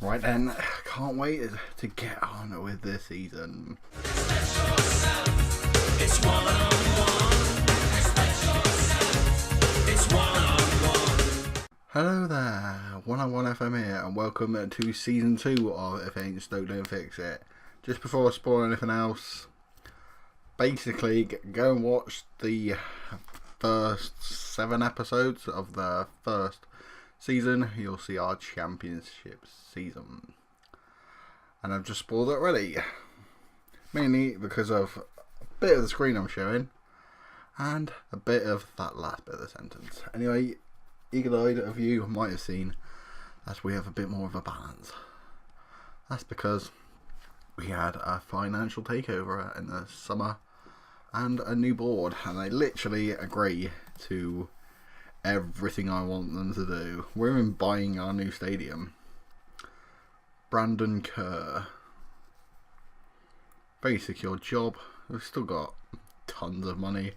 Right then, can't wait to get on with this season. Hello there, One-on-One FM here, and welcome to Season 2 of If It Ain't Stoke Don't Fix It. Just before I spoil anything else, basically go and watch the first 7 episodes of the first season. You'll see our championship season. And I've just spoiled it already. Mainly because of a bit of the screen I'm showing and a bit of that last bit of the sentence. Anyway, eagle-eyed of you might have seen that we have a bit more of a balance. That's because we had a financial takeover in the summer and a new board, and they literally agree to everything I want them to do. We're even buying our new stadium. Brandon Kerr. Very secure job. We've still got tons of money.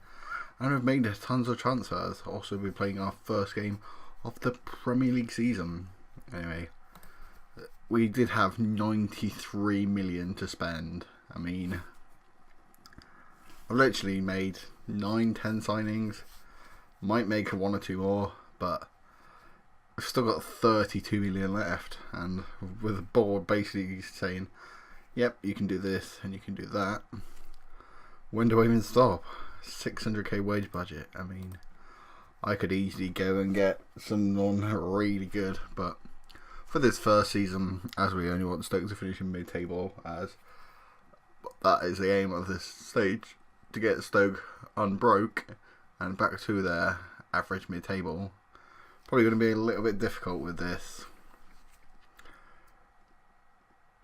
And we've made tons of transfers. Also, we're playing our first game of the Premier League season. Anyway, we did have 93 million to spend. I mean, I've literally made 9-10 signings. Might make 1 or 2 more, but we've still got 32 million left. And with the board basically saying, yep, you can do this and you can do that. When do I even stop? 600k wage budget. I mean, I could easily go and get someone really good, but for this first season, as we only want Stoke to finish in mid-table, as that is the aim of this stage, to get Stoke unbroke and back to their average mid-table. Probably going to be a little bit difficult with this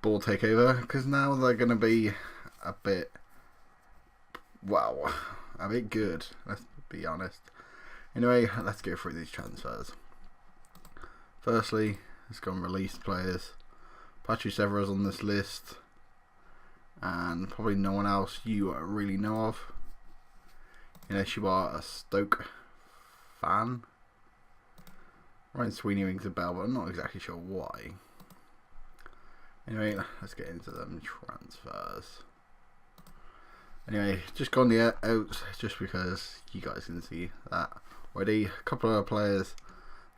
board takeover, because now they're going to be a bit, wow, a bit good, let's be honest. Anyway, let's go through these transfers. Firstly, let's go and release players. Patrice Evra's on this list, and probably no one else you really know of, unless you are a Stoke fan. Ryan Sweeney rings a bell, but I'm not exactly sure why. Anyway, let's get into them transfers. Anyway, just gone the outs just because you guys can see that already. A couple of players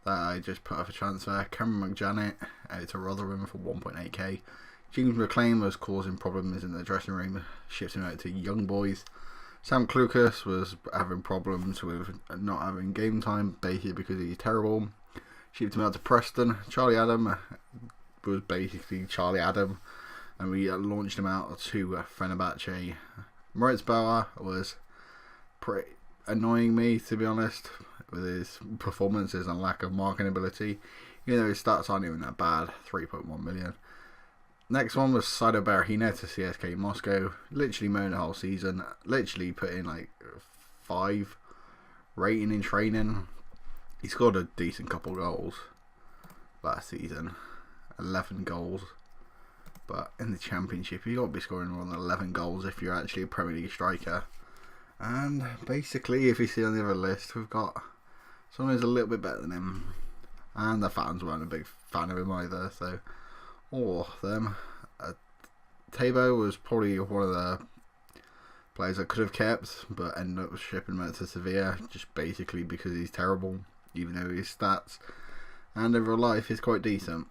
that I just put up for transfer. Cameron McJanet out to Rotherham for 1.8k. James McLean was causing problems in the dressing room, shipped him out to Young Boys. Sam Clucas was having problems with not having game time, basically because he's terrible. Shipped him out to Preston. Charlie Adam was basically Charlie Adam, and we launched him out to Fenerbahce. Moritz Bauer was pretty annoying me, to be honest, with his performances and lack of marking ability, even though his stats aren't even that bad. 3.1 million. Next one was Saido Berahino to CSK Moscow. Literally moaned the whole season. Literally put in like 5 rating in training. He scored a decent couple goals last season. 11 goals. But in the Championship, you got to be scoring more than 11 goals if you're actually a Premier League striker. And basically, if you see on the other list, we've got someone who's a little bit better than him. And the fans weren't a big fan of him either, so all of them. Tabo was probably one of the players I could have kept, but ended up shipping him out to Sevilla, just basically because he's terrible, even though his stats and in real life is quite decent.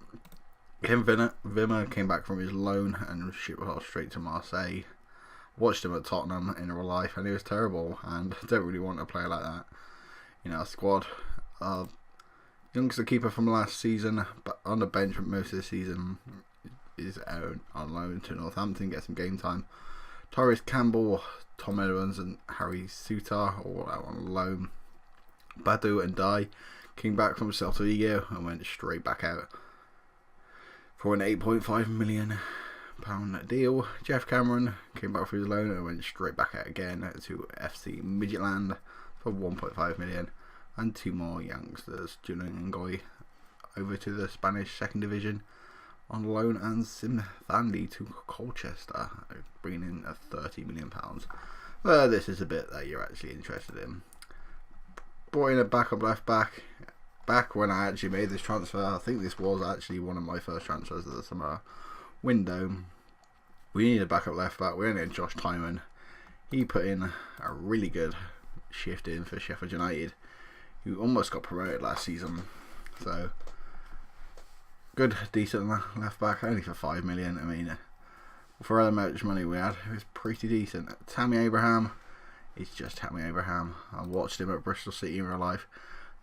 Kim Wimmer came back from his loan and shipped off straight to Marseille. Watched him at Tottenham in real life and he was terrible, and I don't really want a player like that in our squad. Youngster keeper from last season, but on the bench for most of the season, is out on loan to Northampton, get some game time. Tyrese Campbell, Tom Edwards and Harry Sutar all out on loan. Badu and Dai came back from Celta Vigo and went straight back out for an £8.5 million deal. Jeff Cameron came back for his loan and went straight back out again to FC Midtjylland for 1.5 million. And 2 more youngsters, Julian Ngoy over to the Spanish second division on loan, and Sim Thandi to Colchester, bringing in £30 million. This is a bit that you're actually interested in. Brought in a backup left back back when I actually made this transfer, I think this was actually one of my first transfers of the summer window. We needed a backup left back. We only had Josh Tymon. He put in a really good shift in for Sheffield United, who almost got promoted last season. So, good, decent left back, only for 5 million. I mean, for how much money we had, it was pretty decent. Tammy Abraham, he's just Tammy Abraham. I watched him at Bristol City in real life.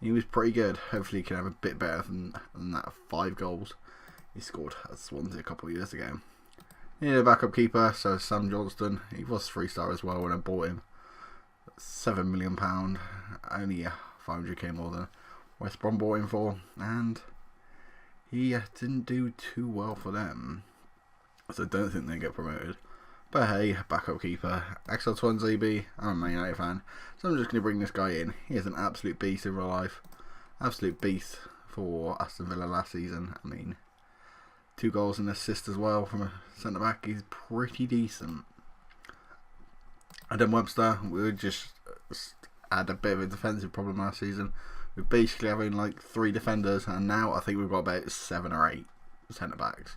He was pretty good. Hopefully he can have a bit better than that 5 goals he scored at Swansea a couple of years ago. Needed a backup keeper, so Sam Johnston. He was 3-star as well when I bought him. £7 million, only 500k more than West Brom bought him for, and he didn't do too well for them. So I don't think they get promoted. But hey, backup keeper, Axel Tuanzebe. I'm a Man United fan, so I'm just going to bring this guy in. He is an absolute beast in real life. Absolute beast for Aston Villa last season. I mean, 2 goals and assist as well from a centre back. He's pretty decent. Adam Webster, we just had a bit of a defensive problem last season. We're basically having like 3 defenders, and now I think we've got about 7 or 8 centre backs.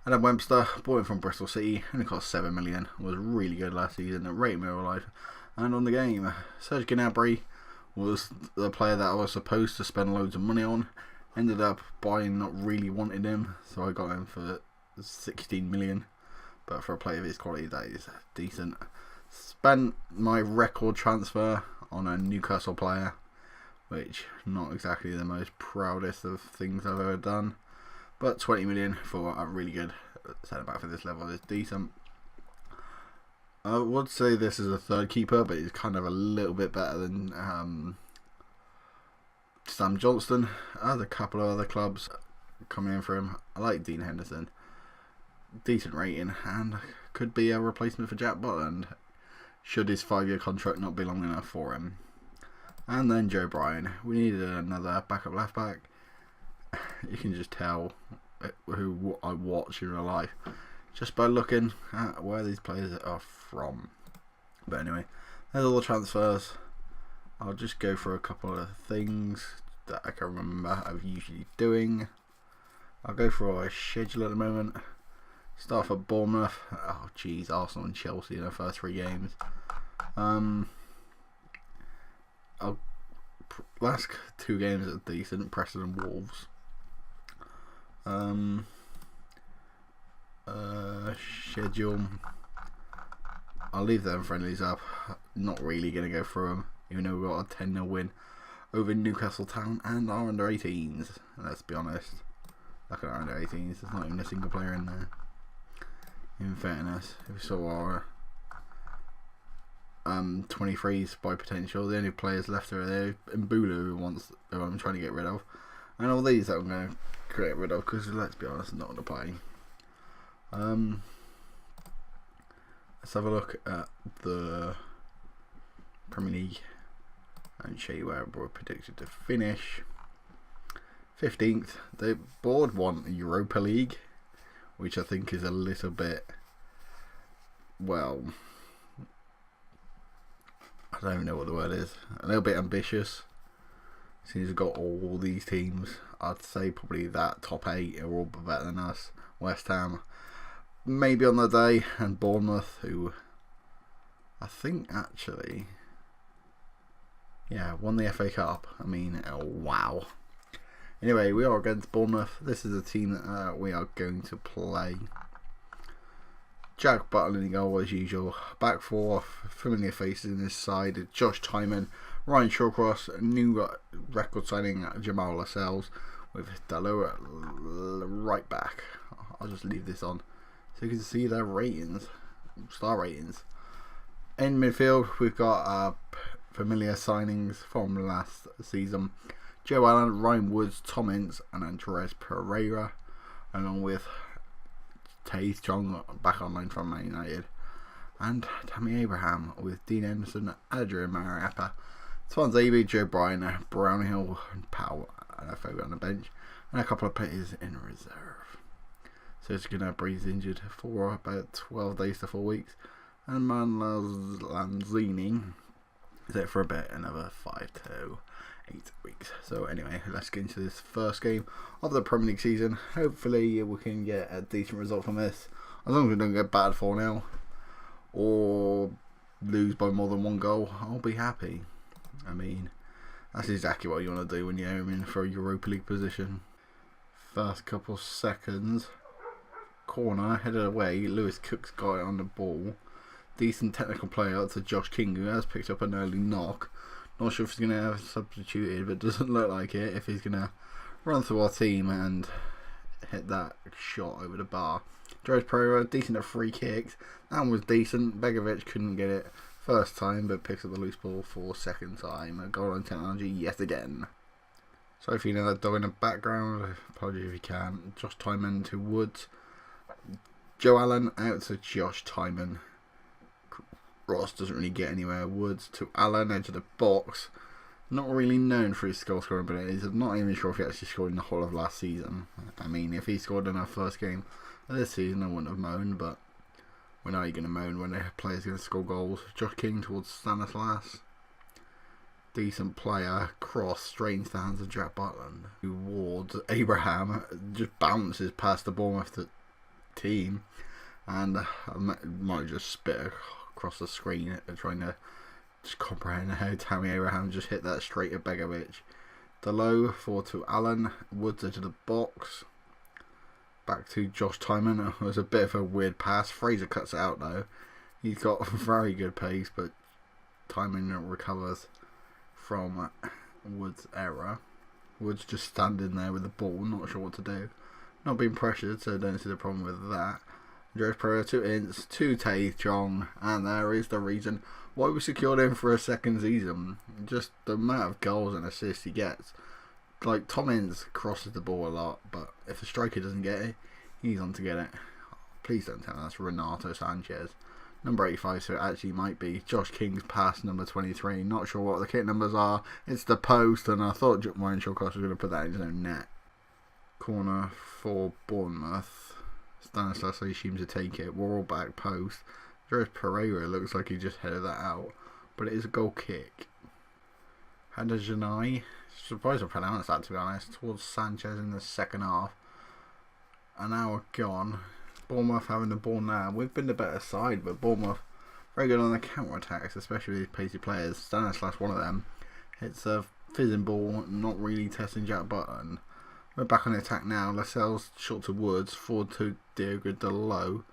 Adam Webster, bought him from Bristol City, only cost 7 million. Was really good last season at rating real life and on the game. Serge Gnabry was the player that I was supposed to spend loads of money on. Ended up buying, not really wanted him, so I got him for 16 million. But for a player of his quality, that is decent. Spent my record transfer on a Newcastle player, which not exactly the most proudest of things I've ever done. But 20 million for a really good centre back for this level is decent. I would say this is a third keeper, but he's kind of a little bit better than Sam Johnston. There's a couple of other clubs coming in for him. I like Dean Henderson. Decent rating, and could be a replacement for Jack Butland should his 5-year contract not be long enough for him. And then Joe Bryan. We needed another backup left back. You can just tell who I watch in real life just by looking at where these players are from. But anyway, there's all the transfers. I'll just go for a couple of things that I can remember of usually doing. I'll go for a schedule at the moment. Start off at Bournemouth. Oh geez, Arsenal and Chelsea in the first 3 games. Last 2 games are decent. Preston and Wolves. Schedule. I'll leave them friendlies up. Not really going to go through them, even though we've got a 10-0 win over Newcastle Town and our under 18s. Let's be honest. Look at our under 18s. There's not even a single player in there. In fairness, if we saw our 23s by potential, the only players left are there Mbulu, who I'm trying to get rid of, and all these that I'm going to get rid of because, let's be honest, I'm not going to play. Let's have a look at the Premier League and show you where we're predicted to finish. 15th. The board want Europa League, which I think is a little bit, well, I don't even know what the word is. A little bit ambitious. Since we've got all these teams, I'd say probably that top 8 are all better than us. West Ham, maybe on the day, and Bournemouth, who I think actually, yeah, won the FA Cup. I mean, oh, wow. Anyway, we are against Bournemouth. This is a team that we are going to play. Jack Butland in goal as usual. Back 4, familiar faces in this side. Josh Tymon, Ryan Shawcross, new record signing Jamal Lascelles with Dalot right back. I'll just leave this on so you can see their ratings, star ratings. In midfield, we've got familiar signings from last season. Joe Allen, Ryan Woods, Tom Ince and Andres Pereira, along with Taze Chong back online from Man United, and Tammy Abraham with Dean Henderson, Adrian Mariappa, Tuanzebe, Joe Bryan, Brownhill, and Powell and Afogo on the bench, and a couple of players in reserve. So it's going to Breeze injured for about 12 days to 4 weeks, and Man Lanzini is out for about another 5 to 8 weeks. So anyway, let's get into this first game of the Premier League season. Hopefully we can get a decent result from this. As long as we don't get bad 4-0 or lose by more than 1 goal, I'll be happy. I mean, that's exactly what you want to do when you're aiming for a Europa League position. First couple seconds, corner, headed away. Lewis Cook's got it on the ball. Decent technical play out to Josh King, who has picked up an early knock. Not sure if he's going to have substituted, but doesn't look like it. If he's going to run through our team and hit that shot over the bar. Andreas Pereira, decent at free kicks. That one was decent. Begovic couldn't get it first time, but picks up the loose ball for second time. A goal line technology yet again. Sorry if you know that dog in the background. Apologies if you can. Josh Tymon to Woods. Joe Allen out to Josh Tymon. Ross doesn't really get anywhere. Woods to Allen, edge of the box. Not really known for his goal scoring abilities. I'm not even sure if he actually scored in the whole of last season. I mean, if he scored in our first game of this season, I wouldn't have moaned, but when are you going to moan when a player's going to score goals? Josh King towards Stanislas. Decent player. Cross straight into the hands of Jack Butland. Towards Abraham. Just bounces past the Bournemouth team. And I might just spit across the screen trying to just comprehend how Tammy Abraham just hit that straight at Begovic. Delo forward to Allen. Woods into the box. Back to Josh Tymon. It was a bit of a weird pass. Fraser cuts it out though. He's got very good pace, but Tymon recovers from Woods' error. Woods just standing there with the ball, not sure what to do. Not being pressured, so don't see the problem with that. Andreas Pereira to Ince, to Tae Chong, and there is the reason why we secured him for a second season. Just the amount of goals and assists he gets. Like, Tom Ince crosses the ball a lot, but if the striker doesn't get it, he's on to get it. Please don't tell me that's Renato Sanchez. Number 85, so it actually might be Josh King's pass, number 23. Not sure what the kit numbers are. It's the post, and I thought Ryan Shawcross was going to put that in his own net. Corner for Bournemouth. Stanislas seems to take it. We're all back post. Andreas Pereira looks like he just headed that out, but it is a goal kick. Hadajanai, surprised I pronounced that to be honest, towards Sanchez in the second half. An hour gone. Bournemouth having the ball now. We've been the better side, but Bournemouth very good on the counter attacks, especially with pacey players. Stanislas, one of them, hits a fizzing ball, not really testing Jack Butland. We're back on the attack now. Lascelles short to Woods, forward to Diogo Dalot.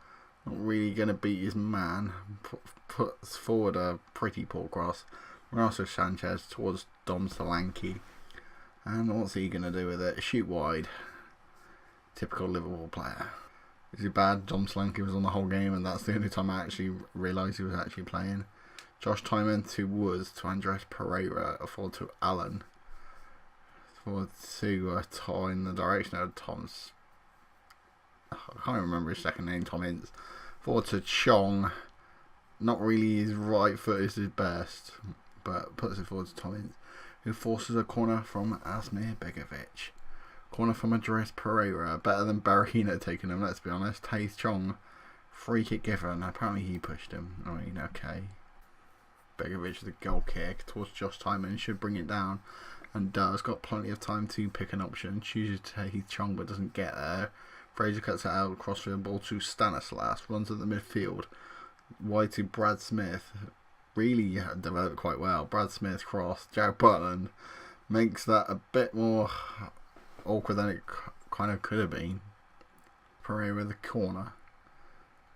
Not really going to beat his man. Puts forward a pretty poor cross. Renato Sanchez towards Dom Solanke. And what's he going to do with it? Shoot wide. Typical Liverpool player. Is he bad? Dom Solanke was on the whole game, and that's the only time I actually realised he was actually playing. Josh Tymon to Woods to Andreas Pereira. Forward to Allen. Forward to Tom in the direction of Tom's. I can't remember his second name. Tom Ince. Forward to Chong. Not really his right foot is his best, but puts it forward to Tom Ince, who forces a corner from Asmir Begovic. Corner from Andreas Pereira. Better than Barahino taking him, let's be honest. Tae Chong. Free kick given. Apparently he pushed him. I mean, okay. Begovic with a goal kick towards Josh Tymon. Should bring it down. And does. Got plenty of time to pick an option. Chooses Tae Chong but doesn't get there. Fraser cuts it out. Crossfield ball to Stanislas. Runs at the midfield. Wide to Brad Smith. Really developed quite well. Brad Smith cross. Jack Butland makes that a bit more awkward than it kind of could have been. Pereira with the corner.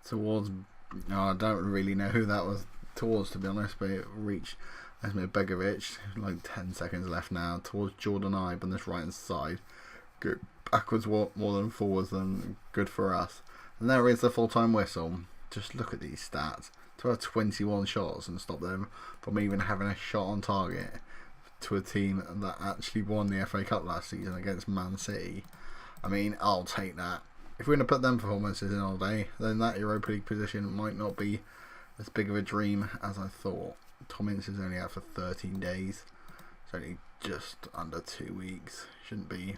Towards... I don't really know who that was towards, to be honest, but it reached Asmir Begovic. Like 10 seconds left now. Towards Jordan Ibe on this right hand side. Good. Backwards more than forwards, than good for us. And there is the full-time whistle. Just look at these stats. To have 21 shots and stop them from even having a shot on target to a team that actually won the FA Cup last season against Man City. I mean, I'll take that. If we're going to put them performances in all day, then that Europa League position might not be as big of a dream as I thought. Tom Ince is only out for 13 days. It's only just under 2 weeks. Shouldn't be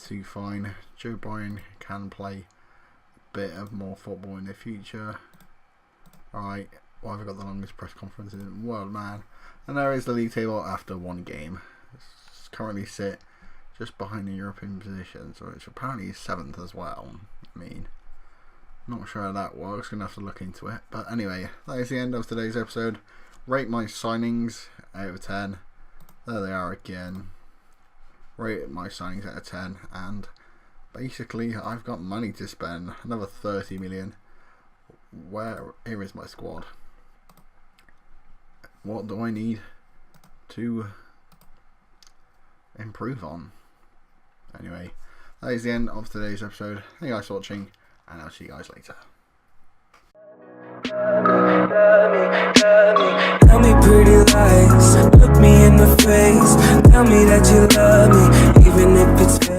too fine. Joe Bryan can play a bit of more football in the future. Alright, Well, I've got the longest press conference in the world, man. And there is the league table after one game. It's currently sit just behind the European position, so it's apparently 7th as well. I mean, not sure how that works, gonna have to look into it. But anyway, that is the end of today's episode. Rate my signings out of 10. There they are again. Rate my signings out of 10, and basically I've got money to spend. Another 30 million. Here is my squad. What do I need to improve on? Anyway, that is the end of today's episode. Thank you guys for watching, and I'll see you guys later. Tell me pretty lies, look me in the face. Tell me that you love me, even if it's fake.